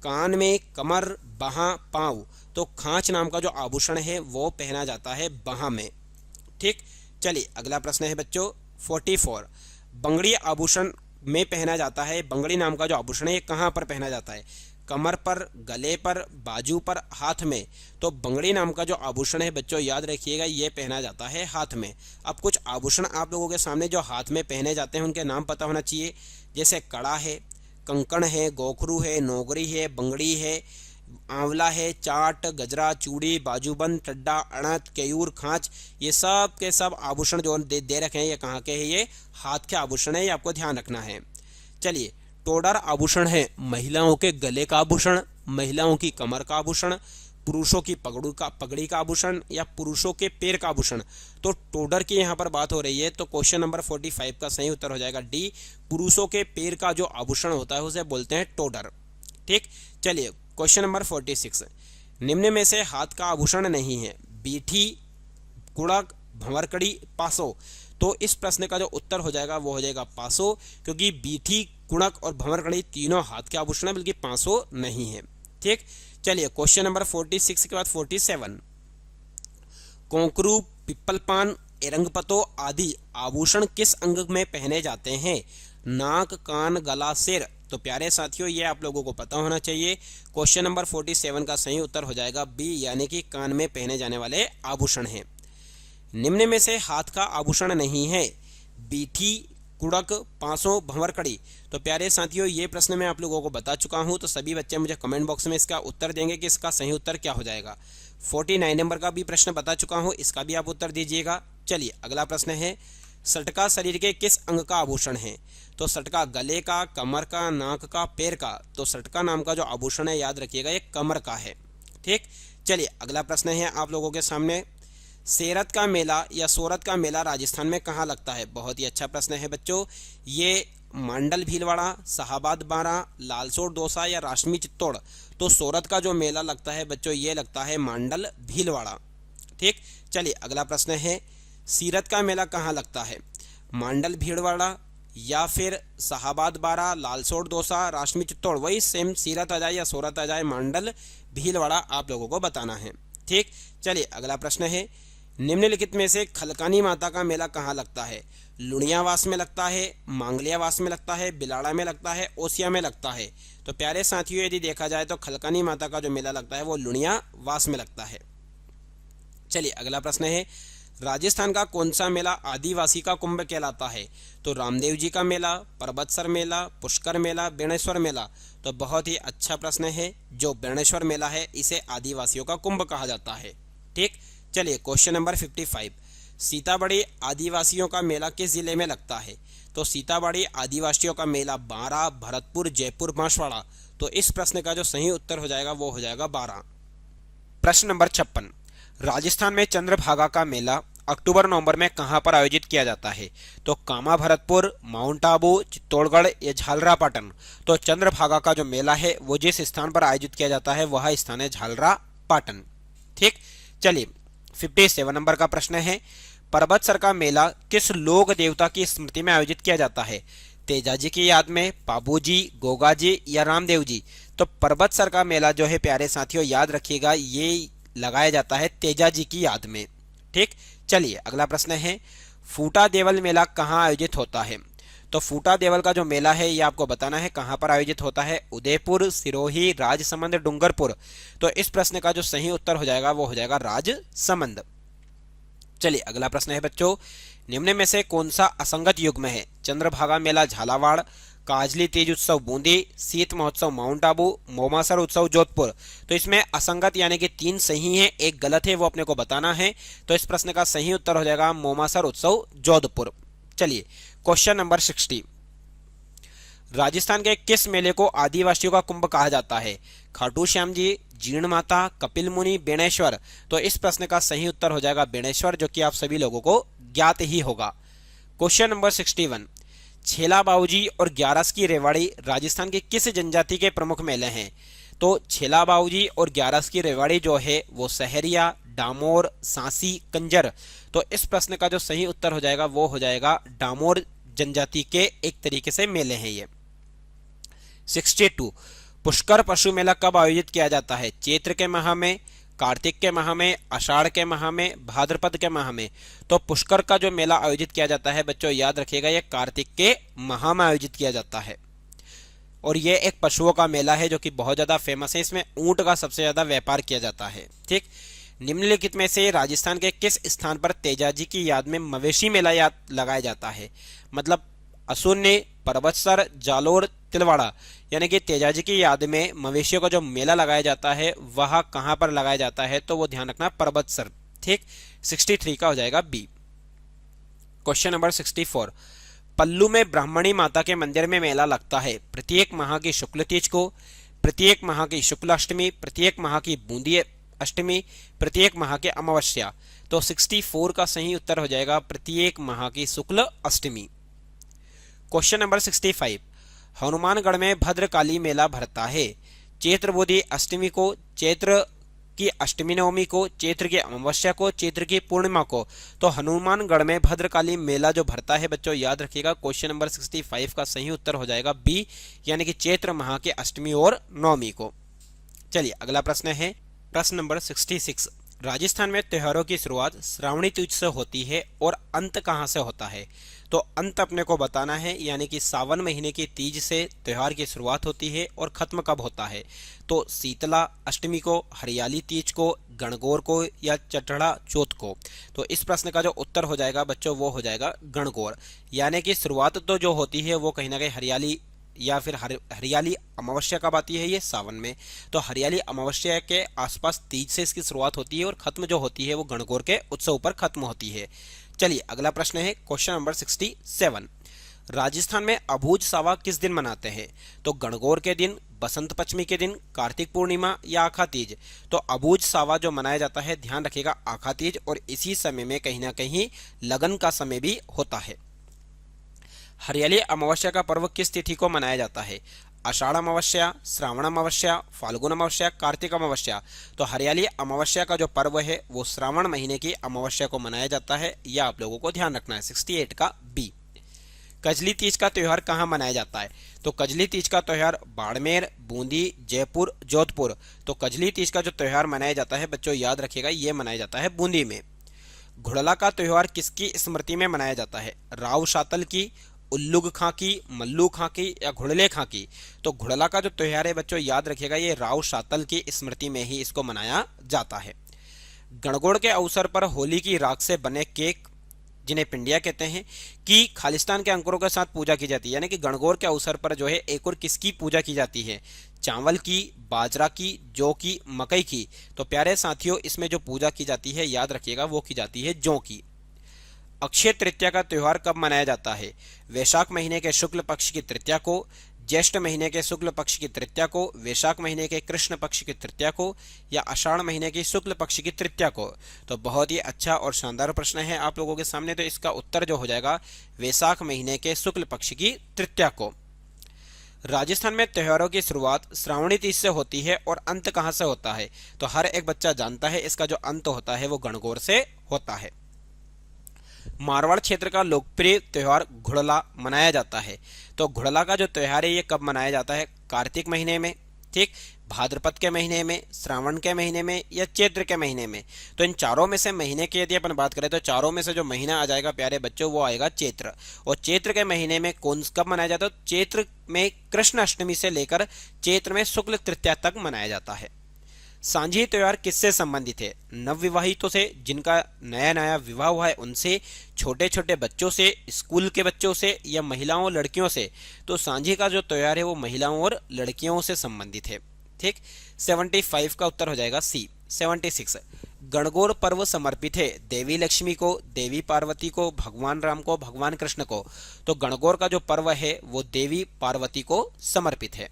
कान में, कमर, बाहां, पांव। तो खांच नाम का जो आभूषण है वो पहना जाता है बाहां में। ठीक। चलिए अगला प्रश्न है बच्चों 44, बंगड़ी आभूषण में पहना जाता है। बंगड़ी नाम का जो आभूषण है ये कहाँ पर पहना जाता है? कमर पर, गले पर, बाजू पर, हाथ में। तो बंगड़ी नाम का जो आभूषण है बच्चों याद रखिएगा ये पहना जाता है हाथ में। अब कुछ आभूषण आप लोगों के सामने जो हाथ में पहने जाते हैं उनके नाम पता होना चाहिए, जैसे कड़ा है, कंकण है, गोखरू है, नोगरी है, बंगड़ी है, आंवला है, चाट, गजरा, चूड़ी, बाजूबंद, टड्डा, अड़त, केयूर, खांच। ये सब के सब आभूषण जो दे रखे हैं ये कहाँ के हैं? ये हाथ के आभूषण है, ये आपको ध्यान रखना है। चलिए टोडर आभूषण है महिलाओं के गले का आभूषण, महिलाओं की कमर का आभूषण, पुरुषों की पगड़ी का आभूषण या पुरुषों के पैर का आभूषण। तो टोडर की यहाँ पर बात हो रही है, तो क्वेश्चन नंबर 45 का सही उत्तर हो जाएगा डी, पुरुषों के पैर का जो आभूषण होता है उसे बोलते हैं टोडर। ठीक। चलिए क्वेश्चन नंबर 46, निम्न में से हाथ का आभूषण नहीं है? बीठी, कुड़क, भंवरकड़ी, पासो। तो इस प्रश्न का जो उत्तर हो जाएगा वो हो जाएगा पासो, क्योंकि बीठी, कुड़क और भंवरकड़ी तीनों हाथ के आभूषण है, बल्कि पासो नहीं है। ठीक। चलिए क्वेश्चन नंबर 46 के बाद 47, कोंकरू, पिप्पल पान, एरंगपतो आदि आभूषण किस अंग में पहने जाते हैं? नाक, कान, गला, सिर। तो प्यारे साथियों ये आप लोगों को पता होना चाहिए। क्वेश्चन नंबर 47 का सही उत्तर हो जाएगा बी, यानी कि कान में पहने जाने वाले आभूषण हैं। निम्न में से हाथ का आभूषण नहीं है? बीठी, कुड़क, पासों, भंवरकड़ी। तो प्यारे साथियों ये प्रश्न मैं आप लोगों को बता चुका हूं, तो सभी बच्चे मुझे कमेंट बॉक्स में इसका उत्तर देंगे कि इसका सही उत्तर क्या हो जाएगा। 49 नंबर का भी प्रश्न बता चुका हूं, इसका भी आप उत्तर दीजिएगा। चलिए अगला प्रश्न है, सटका शरीर के किस अंग का आभूषण है? तो सटका गले का, कमर का, नाक का, पैर का। तो सटका नाम का जो आभूषण है याद रखिएगा ये कमर का है। ठीक। चलिए अगला प्रश्न है आप लोगों के सामने, सेरत का मेला या सोरत का मेला राजस्थान में कहाँ लगता है? बहुत ही अच्छा प्रश्न है बच्चों। ये मांडल भीलवाड़ा, शाहाबाद बारा, लालसोट दौसा या राशमी चित्तौड़। तो सोरत का जो मेला लगता है बच्चों ये लगता है मांडल भीलवाड़ा। ठीक। चलिए अगला प्रश्न है, सीरत का मेला कहाँ लगता है? मांडल भीलवाड़ा या फिर शाहाबाद बारा, लालसोट दौसा, राशमी चित्तौड़। वही सेम सीरत आ जाए या सोरत आ जाए, मांडल भीलवाड़ा आप लोगों को बताना है। ठीक। चलिए अगला प्रश्न है, निम्नलिखित में से खलकानी माता का मेला कहाँ लगता है? लुणियावास में लगता है, मांगलियावास में लगता है, बिलाड़ा में लगता है, ओसिया में लगता है। तो प्यारे साथियों यदि देखा जाए तो खलकानी माता का जो मेला लगता है वो लुणियावास में लगता है। चलिए अगला प्रश्न है, राजस्थान का कौन सा मेला आदिवासी का कुंभ कहलाता है? तो रामदेव जी का मेला, परबतसर मेला, पुष्कर मेला, बेणेश्वर मेला। तो बहुत ही अच्छा प्रश्न है, जो बेणेश्वर मेला है इसे आदिवासियों का कुंभ कहा जाता है। ठीक। चलिए क्वेश्चन नंबर 55, सीताबड़ी आदिवासियों का मेला किस जिले में लगता है? तो सीताबड़ी आदिवासियों का मेला बारां, भरतपुर, जयपुर, बांसवाड़ा। तो इस प्रश्न का जो सही उत्तर हो जाएगा वो हो जाएगा बारां। प्रश्न नंबर 56, राजस्थान में चंद्रभागा का मेला अक्टूबर नवंबर में कहां पर आयोजित किया जाता है? तो कामा भरतपुर, माउंट आबू, चित्तौड़गढ़ या झालरापाटन। तो चंद्रभागा का जो मेला है वो जिस स्थान पर आयोजित किया जाता है वह स्थान है झालरापाटन। ठीक। चलिए 57 नंबर का प्रश्न है, परबतसर का मेला किस लोक देवता की स्मृति में आयोजित किया जाता है? तेजाजी की याद में, पाबूजी, गोगाजी या रामदेव जी। तो परबतसर का मेला जो है प्यारे साथियों याद रखिएगा ये लगाया जाता है तेजाजी की याद में। ठीक। चलिए अगला प्रश्न है, फूटा देवल मेला कहाँ आयोजित होता है? तो फूटा देवल का जो मेला है ये आपको बताना है कहाँ पर आयोजित होता है। उदयपुर, सिरोही, राजसमंद, डूंगरपुर। तो इस प्रश्न का जो सही उत्तर हो जाएगा वो हो जाएगा राजसमंद। चलिए अगला प्रश्न है बच्चों, निम्न में से कौन सा असंगत युग्म है? चंद्रभागा मेला झालावाड़, काजली तीज उत्सव बूंदी, शीत महोत्सव माउंट आबू, मोमासर उत्सव जोधपुर। तो इसमें असंगत यानी कि 3 सही हैं, एक गलत है, वो अपने को बताना है। तो इस प्रश्न का सही उत्तर हो जाएगा मोमासर उत्सव जोधपुर। चलिए क्वेश्चन नंबर 60, राजस्थान के किस मेले को आदिवासियों का कुंभ कहा जाता है? खाटू श्याम जी, जीर्ण माता, कपिल मुनि, बेणेश्वर। तो इस प्रश्न का सही उत्तर हो जाएगा बेणेश्वर, जो कि आप सभी लोगों को ज्ञात ही होगा। क्वेश्चन नंबर 61, छेला बाऊजी और ग्यारस की रेवाड़ी राजस्थान के किस जनजाति के प्रमुख मेले हैं? तो छेला बाऊजी और ग्यारस की रेवाड़ी जो है वो सहरिया, डामोर, सांसी, कंजर। तो इस प्रश्न का जो सही उत्तर हो जाएगा वो हो जाएगा डामोर जनजाति के एक तरीके से मेले हैं ये। 62, पुष्कर पशु मेला कब आयोजित किया जाता है? चैत्र के माह में, कार्तिक के माह में, आषाढ़ के माह में, भाद्रपद के माह में। तो पुष्कर का जो मेला आयोजित किया जाता है बच्चों याद रखिएगा, ये कार्तिक के माह में आयोजित किया जाता है। और ये एक पशुओं का मेला है जो कि बहुत ज्यादा फेमस है, इसमें ऊंट का सबसे ज्यादा व्यापार किया जाता है। ठीक, निम्नलिखित में से राजस्थान के किस स्थान पर तेजाजी की याद में मवेशी मेला याद लगाया जाता है? मतलब असुन्नी, परबतसर, जालोर, तिलवाड़ा। यानी कि तेजाजी की याद में मवेशियों का जो मेला लगाया जाता है वह कहां पर लगाया जाता है? तो वो ध्यान रखना परबतसर। ठीक, 63 का हो जाएगा बी। क्वेश्चन नंबर 64, पल्लू में ब्राह्मणी माता के मंदिर में मेला लगता है प्रत्येक माह की शुक्ल तीज को, प्रत्येक माह की शुक्ल अष्टमी, प्रत्येक माह की बूंदी अष्टमी, प्रत्येक माह के अमावस्या। तो 64 का सही उत्तर हो जाएगा प्रत्येक माह की शुक्ल अष्टमी। क्वेश्चन नंबर 65, हनुमानगढ़ में भद्रकाली मेला भरता है चैत्र बोधि अष्टमी को, चैत्र की अष्टमी नवमी को, चैत्र की अमावस्या को, चैत्र की पूर्णिमा को। तो हनुमानगढ़ में भद्रकाली मेला जो भरता है बच्चों याद रखिएगा, क्वेश्चन नंबर 65 का सही उत्तर हो जाएगा बी, यानी कि चैत्र माह के अष्टमी और नवमी को। चलिए अगला प्रश्न है प्रश्न नंबर 66, राजस्थान में त्योहारों की शुरुआत श्रावणी तीज से होती है और अंत कहां से होता है? तो अंत अपने को बताना है, यानी कि सावन महीने की तीज से त्योहार की शुरुआत होती है और खत्म कब होता है? तो शीतला अष्टमी को, हरियाली तीज को, गणगौर को या चटड़ा चौथ को। तो इस प्रश्न का जो उत्तर हो जाएगा बच्चों वो हो जाएगा गणगौर, यानी कि शुरुआत तो जो होती है वो कहीं ना कहीं हरियाली या फिर हरियाली अमावस्या कब आती है? ये सावन में। तो हरियाली अमावस्या के आसपास तीज से इसकी शुरुआत होती है और खत्म जो होती है वो गणगौर के उत्सव पर खत्म होती है। चलिए अगला प्रश्न है क्वेश्चन नंबर 67, राजस्थान में अबूझ सावा किस दिन मनाते हैं? तो गणगौर के दिन, बसंत पंचमी के दिन, कार्तिक पूर्णिमा या आखा तीज। तो अबूझ सावा जो मनाया जाता है ध्यान रखिएगा आखा तीज, और इसी समय में कहीं ना कहीं लगन का समय भी होता है। हरियाली अमावस्या का पर्व किस तिथि को मनाया जाता है? आषाढ़ अमावस्या, श्रावण अमावस्या, फाल्गुन अमावस्या, कार्तिक अमावस्या। तो हरियाली अमावस्या का जो पर्व है वो श्रावण महीने की अमावस्या को मनाया जाता है, यह आप लोगों को ध्यान रखना है। 68 का बी। कजली तीज का त्योहार कहाँ मनाया जाता है? तो कजली तीज का त्योहार बाड़मेर, बूंदी, जयपुर, जोधपुर। तो कजली तीज का जो त्योहार मनाया जाता है बच्चों याद रखिएगा ये मनाया जाता है बूंदी में। घुड़ला का त्योहार किसकी स्मृति में मनाया जाता है? राव शातल की, उल्लुग खां की, मल्लू खां की या घुड़ले खां की। तो घुड़ला का जो त्योहार है बच्चों याद रखिएगा ये राव शातल की स्मृति में ही इसको मनाया जाता है। गणगौर के अवसर पर होली की राख से बने केक जिन्हें पिंडिया कहते हैं कि खालिस्तान के अंकुरों के साथ पूजा की जाती है, यानी कि गणगौर के अवसर पर जो है एक और किसकी पूजा की जाती है? चावल की, बाजरा की, जौ की, मकई की। तो प्यारे साथियों इसमें जो पूजा की जाती है याद रखिएगा वो की जाती है जौ की। अक्षय तृतीया का त्योहार कब मनाया जाता है? वैशाख महीने के शुक्ल पक्ष की तृतीया को, ज्येष्ठ महीने के शुक्ल पक्ष की तृतीया को, वैशाख महीने के कृष्ण पक्ष की तृतीया को या आषाढ़ महीने की शुक्ल पक्ष की तृतीया को। तो बहुत ही अच्छा और शानदार प्रश्न है आप लोगों के सामने। तो इसका उत्तर जो हो जाएगा वैशाख महीने के शुक्ल पक्ष की तृतीया को। राजस्थान में त्योहारों की शुरुआत श्रावणी तीज से होती है और अंत कहां से होता है? तो हर एक बच्चा जानता है इसका जो अंत होता है वो गणगौर से होता है। मारवाड़ क्षेत्र का लोकप्रिय त्योहार घुड़ला मनाया जाता है। तो घुड़ला का जो त्योहार है ये कब मनाया जाता है? कार्तिक महीने में, ठीक, भाद्रपद के महीने में, श्रावण के महीने में या चैत्र के महीने में। तो इन चारों में से महीने की यदि अपन बात करें तो चारों में से जो महीना आ जाएगा प्यारे बच्चों वो आएगा चैत्र। और चैत्र के महीने में कब मनाया जाता है? चैत्र में कृष्ण अष्टमी से लेकर चैत्र में शुक्ल तृतीया तक मनाया जाता है। सांझी त्योहार किससे संबंधित है? नवविवाहितों से, जिनका नया नया विवाह हुआ है उनसे, छोटे छोटे बच्चों से, स्कूल के बच्चों से, या महिलाओं और लड़कियों से? तो सांझी का जो त्योहार है वो महिलाओं और लड़कियों से संबंधित है। ठीक, 75 का उत्तर हो जाएगा सी। 76, गणगौर पर्व समर्पित है देवी लक्ष्मी को, देवी पार्वती को, भगवान राम को, भगवान कृष्ण को? तो गणगौर का जो पर्व है वो देवी पार्वती को समर्पित है।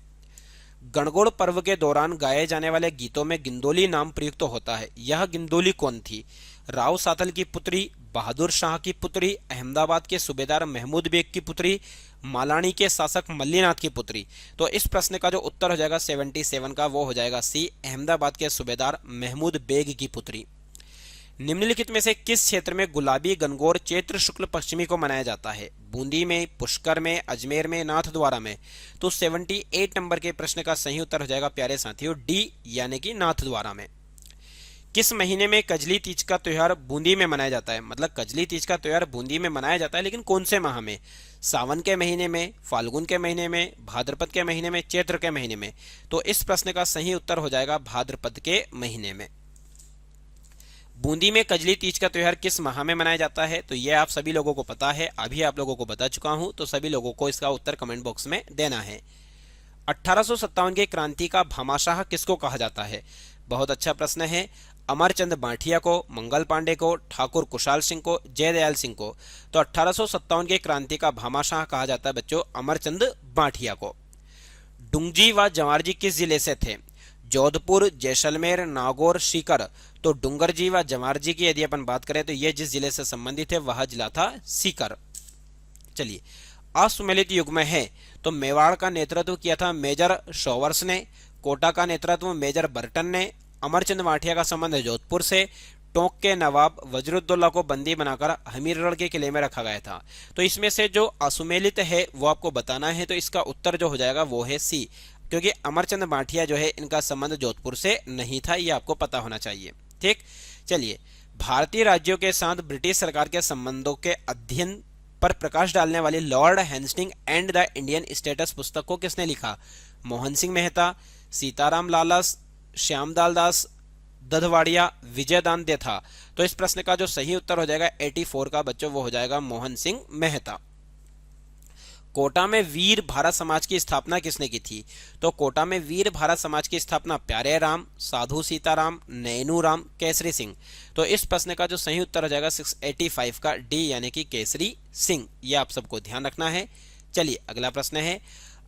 गणगौर पर्व के दौरान गाए जाने वाले गीतों में गिंदोली नाम प्रयुक्त होता है। यह गिंदोली कौन थी? राव सातल की पुत्री, बहादुर शाह की पुत्री, अहमदाबाद के सूबेदार महमूद बेग की पुत्री, मालानी के शासक मल्लीनाथ की पुत्री? तो इस प्रश्न का जो उत्तर हो जाएगा 77 का, वो हो जाएगा सी, अहमदाबाद के सूबेदार महमूद बेग की पुत्री। निम्नलिखित में से किस क्षेत्र में गुलाबी गणगौर चैत्र शुक्ल पश्चिमी को मनाया जाता है? बूंदी में, पुष्कर में, अजमेर में, नाथद्वारा में? तो 78 नंबर के प्रश्न का सही उत्तर हो जाएगा प्यारे साथियों डी, यानी कि नाथद्वारा में। किस महीने में कजली तीज का त्योहार बूंदी में मनाया जाता है? मतलब कजली तीज का त्योहार बूंदी में मनाया जाता है, लेकिन कौन से माह में? सावन के महीने में, फाल्गुन के महीने में, भाद्रपद के महीने में, चैत्र के महीने में? तो इस प्रश्न का सही उत्तर हो जाएगा भाद्रपद के महीने में। बूंदी में कजली तीज का त्योहार किस माह में मनाया जाता है? तो यह आप सभी लोगों को पता है, अभी आप लोगों को बता चुका हूं, तो सभी लोगों को इसका उत्तर कमेंट बॉक्स में देना है। 1857 की क्रांति का भामाशाह किसको कहा जाता है? बहुत अच्छा प्रश्न है। अमरचंद बांठिया को, मंगल पांडे को, ठाकुर कुशाल सिंह को, जयदयाल सिंह को? तो 1857 की क्रांति का भामाशाह कहा जाता है बच्चों अमरचंद बांठिया को। डुंगजी व जवारजी किस जिले से थे? जोधपुर, जैसलमेर, नागौर, सीकर? तो डूंगरजी व जवारजी की यदि अपन बात करें तो यह जिस जिले से संबंधित है वह जिला था सीकर। चलिए, असुमेलित युग में है तो मेवाड़ का नेतृत्व किया था मेजर शोवर्स ने, कोटा का नेतृत्व मेजर बर्टन ने, अमरचंद बांठिया का संबंध जोधपुर से, टोंक के नवाब वजरुद्दौला को बंदी बनाकर हमीरगढ़ के किले में रखा गया था। तो इसमें से जो असुमेलित है वो आपको बताना है, तो इसका उत्तर जो हो जाएगा वो है सी, क्योंकि अमरचंद बांठिया जो है इनका संबंध जोधपुर से नहीं था, ये आपको पता होना चाहिए। ठीक, चलिए, भारतीय राज्यों के साथ ब्रिटिश सरकार के संबंधों के अध्ययन पर प्रकाश डालने वाली Lord Hasting and the Indian states पुस्तक को किसने लिखा? मोहन सिंह मेहता, सीताराम लालस, श्यामदाल दास दधवाड़िया, विजय दांते था? तो इस प्रश्न का जो सही उत्तर हो जाएगा 84 का बच्चों वो हो जाएगा मोहन सिंह मेहता। कोटा में वीर भारत समाज की स्थापना किसने की थी? तो कोटा में वीर भारत समाज की स्थापना प्यारे राम, साधु सीताराम, नैनू राम, केसरी सिंह? तो इस प्रश्न का जो सही उत्तर हो जाएगा 685 का डी, यानी कि केसरी सिंह। यह आप सबको ध्यान रखना है। चलिए, अगला प्रश्न है,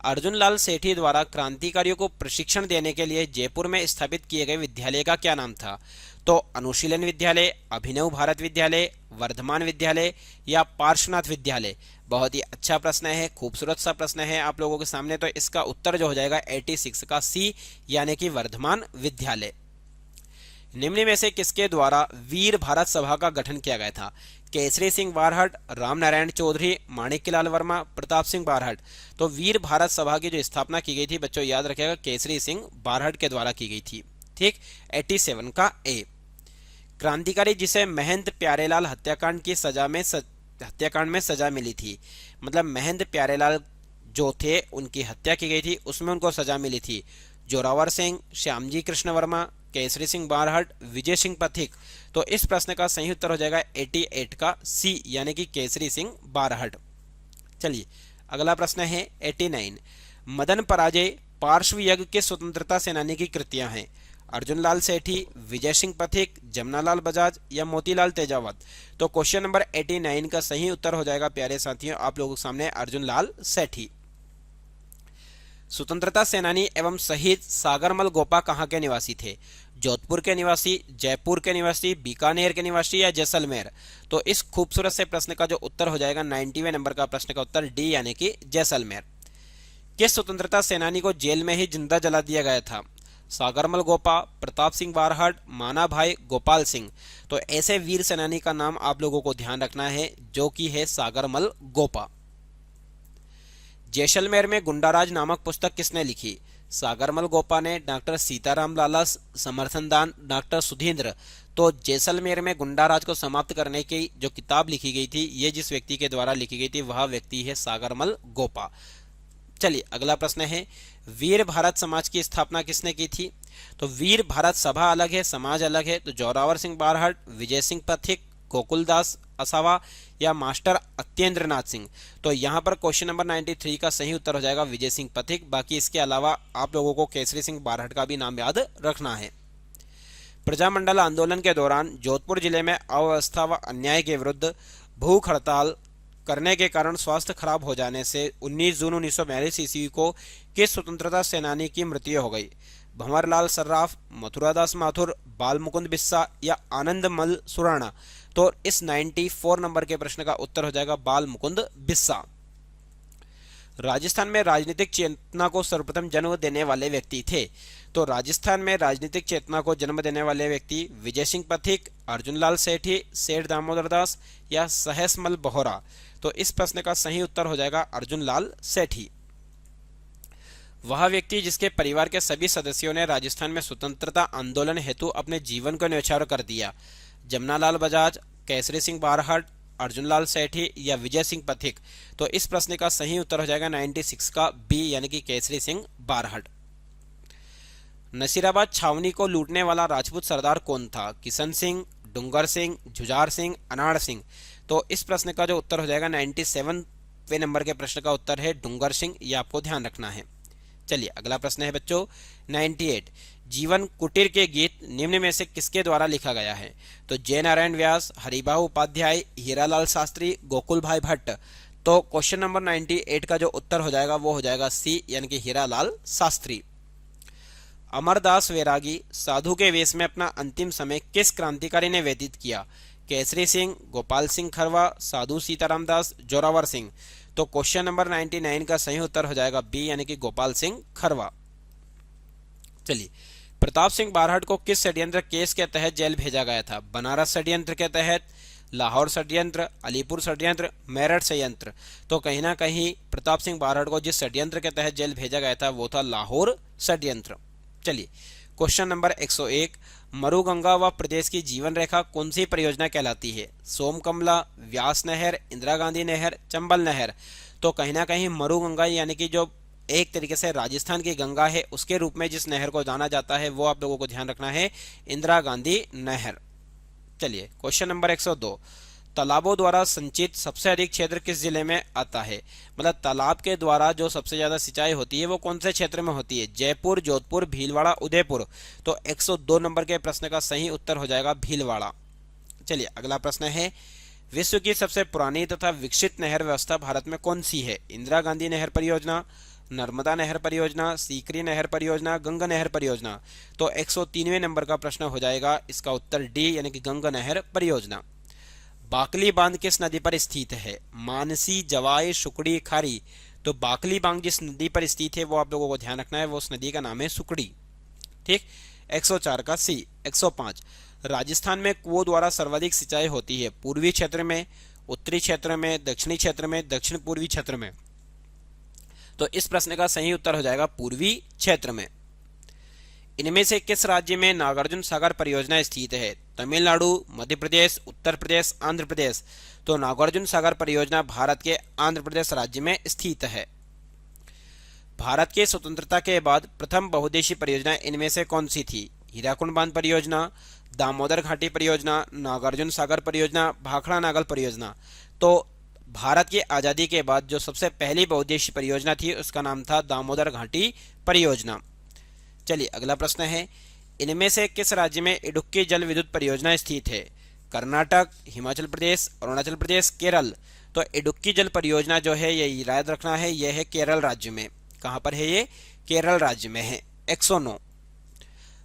अर्जुन लाल सेठी द्वारा क्रांतिकारियों को प्रशिक्षण देने के लिए जयपुर में स्थापित किए गए विद्यालय का क्या नाम था? तो अनुशीलन विद्यालय, अभिनव भारत विद्यालय, वर्धमान विद्यालय, या पार्श्वनाथ विद्यालय? बहुत ही अच्छा प्रश्न है, खूबसूरत सा प्रश्न है आप लोगों के सामने। तो इसका उत्तर जो हो जाएगा 86 का सी, यानी कि वर्धमान विद्यालय। निम्न में से किसके द्वारा वीर भारत सभा का गठन किया गया था? केसरी सिंह बारहट, राम नारायण चौधरी, माणिक्यलाल वर्मा, प्रताप सिंह बारहट? तो वीर भारत सभा की जो स्थापना की गई थी बच्चों याद रखिएगा केसरी सिंह बारहट के द्वारा की गई थी। ठीक, 87 का ए। क्रांतिकारी जिसे महंत प्यारेलाल हत्याकांड में सजा मिली थी, मतलब महंत प्यारेलाल जो थे उनकी हत्या की गई थी उसमें उनको सजा मिली थी। जोरावर सिंह, श्यामजी कृष्ण वर्मा, केसरी सिंह बारहट, विजय सिंह पथिक? तो इस प्रश्न का सही उत्तर हो जाएगा 88 का सी, यानी कि केसरी सिंह बारहट। चलिए, अगला प्रश्न है 89। मदन पराजय पार्श्व यज्ञ के स्वतंत्रता सेनानी की कृतियां हैं? अर्जुन लाल सेठी, विजय सिंह पथिक, जमनालाल बजाज, या मोतीलाल तेजावत? तो क्वेश्चन नंबर 89 का सही उत्तर हो जाएगा प्यारे साथियों आप लोगों के सामने अर्जुन लाल सेठी। स्वतंत्रता सेनानी एवं शहीद सागरमल गोपा कहाँ के निवासी थे? जोधपुर के निवासी, जयपुर के निवासी, बीकानेर के निवासी, या जैसलमेर? तो इस खूबसूरत से प्रश्न का जो उत्तर हो जाएगा 90वें नंबर का प्रश्न का उत्तर डी, यानी कि जैसलमेर। किस स्वतंत्रता सेनानी को जेल में ही जिंदा जला दिया गया था? सागरमल गोपा, प्रताप सिंह बारहट, माना भाई, गोपाल सिंह? तो ऐसे वीर सेनानी का नाम आप लोगों को ध्यान रखना है जो कि है सागरमल गोपा। जैसलमेर में गुंडाराज नामक पुस्तक किसने लिखी? सागरमल गोपा ने, डॉक्टर सीताराम लालस, समर्थन दान, डॉक्टर सुधींद्र? तो जैसलमेर में गुंडाराज को समाप्त करने की जो किताब लिखी गई थी ये जिस व्यक्ति के द्वारा लिखी गई थी वह व्यक्ति है सागरमल गोपा। चलिए अगला प्रश्न है, वीर भारत समाज की स्थापना किसने की थी? तो वीर भारत सभा अलग है, समाज अलग है, तो जोरावर सिंह बारहट, विजय सिंह पथिक, गोकुलदास असावा या मास्टर अत्येंद्रनाथ सिंह। तो यहाँ पर क्वेश्चन नंबर 93 का सही उत्तर हो जाएगा विजय सिंह पथिक। बाकी इसके अलावा आप लोगों को केसरी सिंह बारहट का भी नाम याद रखना है। प्रजामंडल आंदोलन के दौरान जोधपुर जिले में अव्यवस्था व अन्याय के विरुद्ध भूख हड़ताल करने के कारण स्वास्थ्य खराब हो जाने से 19 जून 1942 ईस्वी को किस स्वतंत्रता सेनानी की मृत्यु हो गई? भंवरलाल सर्राफ, मथुरादास माथुर, बाल मुकुंद बिस्सा या आनंद मल सुराणा। तो इस 94 नंबर के प्रश्न का उत्तर हो जाएगा बाल मुकुंद बिस्सा। राजस्थान में राजनीतिक चेतना को सर्वप्रथम जन्म देने वाले व्यक्ति थे। तो राजस्थान में राजनीतिक चेतना को जन्म देने वाले व्यक्ति विजय सिंह पथिक, अर्जुनलाल सेठी, सेठ दामोदर दास या सहसमल बोहरा। तो इस प्रश्न का सही उत्तर हो जाएगा अर्जुनलाल सेठी। वह व्यक्ति जिसके परिवार के सभी सदस्यों ने राजस्थान में स्वतंत्रता आंदोलन हेतु अपने जीवन को न्यौछावर कर दिया? जमनालाल बजाज, केसरी सिंह बारहट, अर्जुनलाल सेठी या विजय सिंह पथिक। तो इस प्रश्न का सही उत्तर हो जाएगा 96 का बी यानी कि केसरी सिंह बारहट। नसीराबाद छावनी को लूटने वाला राजपूत सरदार कौन था? किशन सिंह, डूंगर सिंह, जुझार सिंह, अनाड़ सिंह। तो इस प्रश्न का जो उत्तर हो जाएगा 97वें नंबर के प्रश्न का उत्तर है डूंगर सिंह। ये आपको ध्यान रखना है। चलिए अगला प्रश्न है बच्चों 98, जीवन कुटीर के गीत निम्न में से किसके द्वारा लिखा गया है? तो जय नारायण व्यास, हरिबाहु उपाध्याय, हीरालाल शास्त्री, गोकुल भाई भट्ट। तो क्वेश्चन नंबर 98 का जो उत्तर हो जाएगा वो हो जाएगा सी यानी कि हीरालाल शास्त्री। अमरदास वैरागी साधु के वेश में अपना अंतिम समय किस क्रांतिकारी ने व्यतीत किया? केसरी सिंह, गोपाल सिंह खरवा, साधु सीताराम दास, जोरावर सिंह। तो क्वेश्चन नंबर 99 का सही उत्तर हो जाएगा बी यानी कि गोपाल सिंह खरवा। चलिए, प्रताप सिंह बारहट को किस षड्यंत्र केस के तहत जेल भेजा गया था? बनारस षड्यंत्र के तहत, लाहौर षड्यंत्र, अलीपुर षड्यंत्र, मेरठ षड्यंत्र। तो कहीं ना कहीं प्रताप सिंह बारहट को जिस षड्यंत्र के तहत जेल भेजा गया था वो था लाहौर षड्यंत्र। चलिए, क्वेश्चन नंबर 101, मरुगंगा व प्रदेश की जीवन रेखा कौन सी परियोजना कहलाती है? सोमकमला, व्यास नहर, इंदिरा गांधी नहर, चंबल नहर। तो कहीं ना कहीं मरुगंगा यानी कि जो एक तरीके से राजस्थान की गंगा है उसके रूप में जिस नहर को जाना जाता है वो आप लोगों को ध्यान रखना है, इंदिरा गांधी नहर। चलिए, क्वेश्चन नंबर 102, तालाबों द्वारा संचित सबसे अधिक क्षेत्र किस जिले में आता है? मतलब तालाब के द्वारा जो सबसे ज्यादा सिंचाई होती है वो कौन से क्षेत्र में होती है? जयपुर, जोधपुर, भीलवाड़ा, उदयपुर। तो 102 नंबर के प्रश्न का सही उत्तर हो जाएगा भीलवाड़ा। चलिए अगला प्रश्न है, विश्व की सबसे पुरानी तथा विकसित नहर व्यवस्था भारत में कौन सी है? इंदिरा गांधी नहर परियोजना, नर्मदा नहर परियोजना, सीकरी नहर परियोजना, गंगा नहर परियोजना। तो 103वें नंबर का प्रश्न हो जाएगा इसका उत्तर डी यानी कि गंगा नहर परियोजना। बाकली बांध किस नदी पर स्थित है? मानसी, जवाई, सुकड़ी, खारी। तो बाकली बांध जिस नदी पर स्थित है वो आप लोगों को ध्यान रखना है, वो उस नदी का नाम है सुकड़ी। ठीक, 104 का सी। 105, राजस्थान में कुओं द्वारा सर्वाधिक सिंचाई होती है? पूर्वी क्षेत्र में, उत्तरी क्षेत्र में, दक्षिणी क्षेत्र में, दक्षिण पूर्वी क्षेत्र में। तो इस प्रश्न का सही उत्तर हो जाएगा पूर्वी क्षेत्र में। इनमें से किस राज्य में नागार्जुन सागर परियोजना स्थित है? तमिलनाडु, मध्य प्रदेश, उत्तर प्रदेश, आंध्र प्रदेश। तो नागार्जुन सागर परियोजना भारत के आंध्र प्रदेश राज्य में स्थित है। भारत के स्वतंत्रता के बाद प्रथम बहुउद्देशीय परियोजना इनमें से कौन सी थी? हीराकुंड बांध परियोजना, दामोदर घाटी परियोजना, नागार्जुन सागर परियोजना, भाखड़ा नागल परियोजना। तो भारत की आज़ादी के बाद जो सबसे पहली बहुउद्देशीय परियोजना थी उसका नाम था दामोदर घाटी परियोजना। चलिए अगला प्रश्न है, इनमें से किस राज्य में इडुक्की जल विद्युत परियोजना स्थित है? कर्नाटक, हिमाचल प्रदेश, अरुणाचल प्रदेश, केरल। तो इडुक्की जल परियोजना जो है ये याद रखना है, यह है केरल राज्य में। कहां पर है ये? केरल राज्य में है। 109,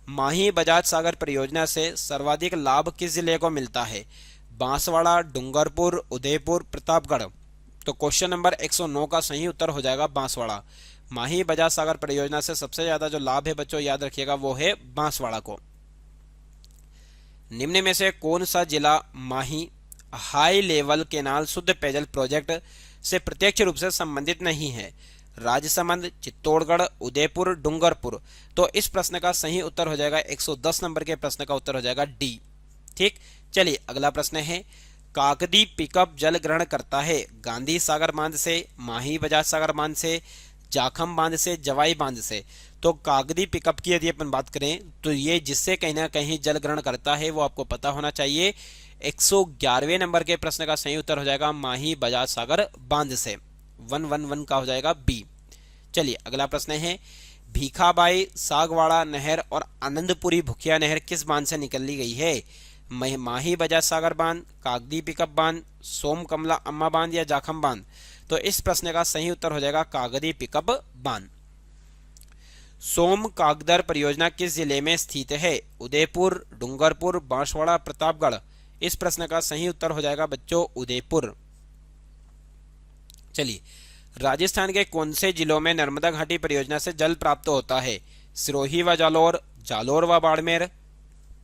माही बजाज सागर परियोजना से सर्वाधिक लाभ किस जिले को मिलता है? बांसवाड़ा, डूंगरपुर, उदयपुर, प्रतापगढ़। तो क्वेश्चन नंबर 109 का सही उत्तर हो जाएगा बांसवाड़ा। माही बजाज सागर परियोजना से सबसे ज्यादा जो लाभ है बच्चों याद रखिएगा वो है बांसवाड़ा को। निम्न में से कौन सा जिला माही हाई लेवल केनाल शुद्ध पेयजल प्रोजेक्ट से प्रत्यक्ष रूप से संबंधित नहीं है? राजसमंद, चित्तौड़गढ़, उदयपुर, डूंगरपुर। तो इस प्रश्न का सही उत्तर हो जाएगा 110 नंबर के प्रश्न का उत्तर हो जाएगा डी। ठीक, चलिए अगला प्रश्न है, काकदी पिकअप जल ग्रहण करता है गांधी सागर बांध से, माही बजाज सागर बांध से, जाखम बांध से, जवाई बांध से। तो कागदी पिकअप की यदि अपन बात करें तो ये जिससे कहीं ना कहीं जल ग्रहण करता है वो आपको पता होना चाहिए। 111वें नंबर के प्रश्न का सही उत्तर हो जाएगा माही बजाज सागर बांध से। 111 का हो जाएगा बी। चलिए अगला प्रश्न है, भीखाबाई, सागवाड़ा नहर और आनंदपुरी भुकिया नहर किस बांध से निकली गई है? माही बजाज सागर बांध, कागदी पिकअप बांध, सोम कमला अम्मा बांध या जाखम बांध? तो इस प्रश्न का सही उत्तर हो जाएगा कागदी पिकअप बांध। सोम कागदर परियोजना किस जिले में स्थित है? उदयपुर, डूंगरपुर, बांसवाड़ा, प्रतापगढ़? इस प्रश्न का सही उत्तर हो जाएगा बच्चों उदयपुर। चलिए, राजस्थान के कौन से जिलों में नर्मदा घाटी परियोजना से जल प्राप्त होता है? सिरोही व जालोर, जालोर व बाड़मेर,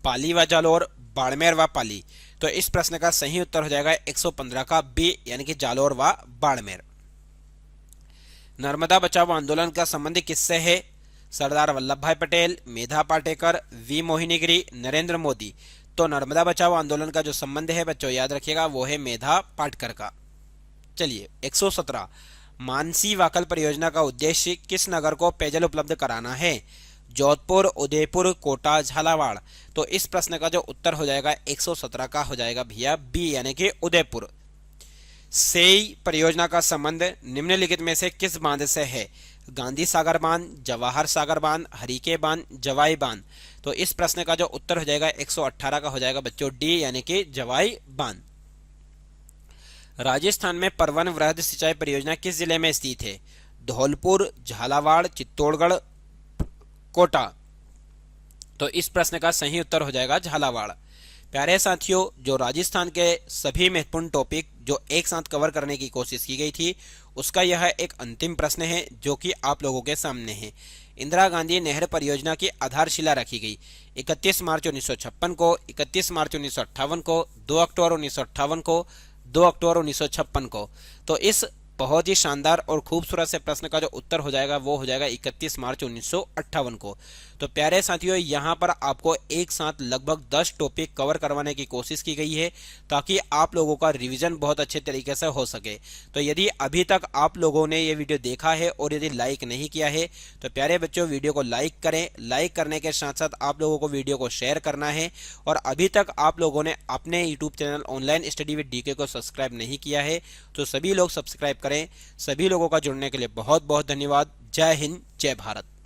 पाली व जालोर, बाड़मेर व पाली? तो इस प्रश्न का सही उत्तर हो जाएगा 115 का बी, यानी कि जालोर व बाड़मेर। नर्मदा बचाओ आंदोलन का संबंध किससे है? सरदार वल्लभ भाई पटेल, मेधा पाटेकर, वी मोहिनीगिरी, नरेंद्र मोदी? तो नर्मदा बचाओ आंदोलन का जो संबंध है बच्चों याद रखिएगा वो है मेधा पाटकर का। चलिए 117, मानसी वाकल परियोजना का उद्देश्य किस नगर को पेयजल उपलब्ध कराना है? जोधपुर, उदयपुर, कोटा, झालावाड़? तो इस प्रश्न का जो उत्तर हो जाएगा 117 का हो जाएगा भैया बी, यानी कि उदयपुर। सेई परियोजना का संबंध निम्नलिखित में से किस बांध से है? गांधी सागर बांध, जवाहर सागर बांध, हरीके बांध, जवाई बांध? तो इस प्रश्न का जो उत्तर हो जाएगा 118 का हो जाएगा बच्चों डी, यानी कि जवाई बांध। राजस्थान में परवन वृहद सिंचाई परियोजना किस जिले में स्थित है? धौलपुर, झालावाड़, चित्तौड़गढ़, कोटा? तो इस प्रश्न का सही उत्तर हो जाएगा झालावाड़। प्यारे साथियों, जो राजस्थान के सभी महत्वपूर्ण टॉपिक जो एक साथ कवर करने की कोशिश की गई थी उसका यह एक अंतिम प्रश्न है जो कि आप लोगों के सामने है। इंदिरा गांधी नहर परियोजना की आधारशिला रखी गई 31 मार्च 1956 को, 31 मार्च 1958 को, 2 अक्टूबर 1958 को, 2 अक्टूबर 1956 को। तो इस बहुत ही शानदार और खूबसूरत से प्रश्न का जो उत्तर हो जाएगा वो हो जाएगा 31 मार्च 1958 को। तो प्यारे साथियों, यहाँ पर आपको एक साथ लगभग 10 टॉपिक कवर करवाने की कोशिश की गई है ताकि आप लोगों का रिवीजन बहुत अच्छे तरीके से हो सके। तो यदि अभी तक आप लोगों ने ये वीडियो देखा है और यदि लाइक नहीं किया है तो प्यारे बच्चों वीडियो को लाइक करें। लाइक करने के साथ साथ आप लोगों को वीडियो को शेयर करना है। और अभी तक आप लोगों ने अपने YouTube channel online study with DK को सब्सक्राइब नहीं किया है तो सभी लोग सब्सक्राइब करें। सभी लोगों का जुड़ने के लिए बहुत बहुत धन्यवाद। जय हिंद, जय भारत।